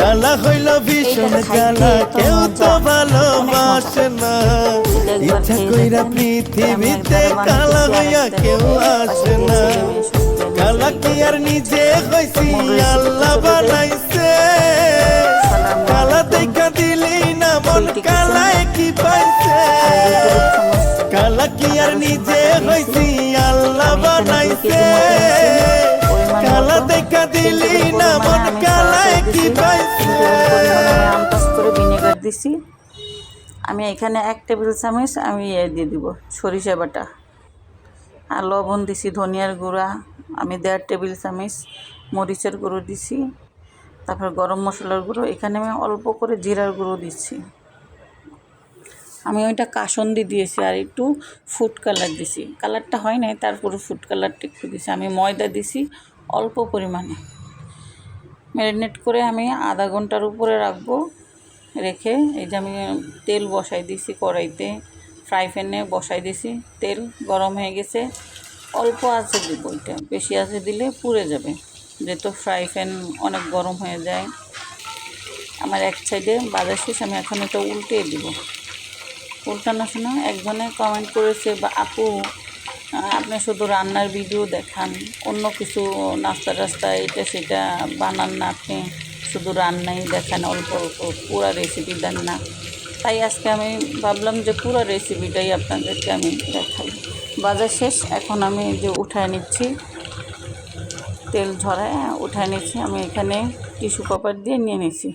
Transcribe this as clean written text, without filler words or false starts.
কালা হইল ভীষণ জ্বালা, কেউ তো ভালোবাসে না। ইচ্ছা কইরা পৃথিবীতে কালা হইয়া কেউ আসে না। কালা কি আর নিজে হইছি, আল্লাহ বানাইছে। কালা দেখা দিলি না মন, কালায় কি পাইছে। কালা কি আর নিজে হইছি, আল্লাহ বানাইছে। কালা দেখা দিলি না মন, কালায় কি পাইছে। আমপাস করে ভিনেগার দিছি আমি এখানে 1 টেবিল চামচ আমি দিয়ে দিব সরিষা বাটা, আর লবণ দিছি, ধনিয়ার গুঁড়া আমি 1.5 টেবিল চামচ, মরিচের গুঁড়ো দিছি, তারপর গরম মশলার গুঁড়ো, এখানে আমি অল্প করে জিরার গুঁড়ো দিচ্ছি। আমি ওইটা কাসন্দি দিয়েছি আর একটু ফুড কালার দিছি, কালারটা হয় নাই, তারপরে ফুড কালারটা একটু দিছি। আমি ময়দা দিছি অল্প পরিমাণে। ম্যারিনেট করে আমি আধা ঘন্টার উপরে রাখবো। রেখে এই যে আমি তেল বসাই দিছি কড়াইতে, ফ্রাই প্যানে বসাই দিছি, তেল গরম হয়ে গেছে। অল্প আঁচে দিব, এটা বেশি আঁচে দিলে পুড়ে যাবে, যেহেতু ফ্রাই প্যান অনেক গরম হয়ে যায়। আমার এক সাইডে বাজার শেষ, আমি এখন এটা উল্টিয়ে দিব। উল্টানোর সময় একজনে কমেন্ট করেছে, বা আপু আপনি শুধু রান্নার ভিডিও দেখান, অন্য কিছু নাস্তা টাস্তা এটা সেটা বানান না, আপনি শুধু রান্নাই দেখান, অল্প অল্প পুরা রেসিপি দেন না। তাই আজকে আমি ভাবলাম যে পুরো রেসিপিটাই আপনাদেরকে আমি দেখাই। বাজার শেষ, এখন আমি যে উঠায় নিচ্ছি, তেল ঝরায় উঠায় নিচ্ছি। আমি এখানে টিস্যু পেপার দিয়ে নিয়ে নিচ্ছি।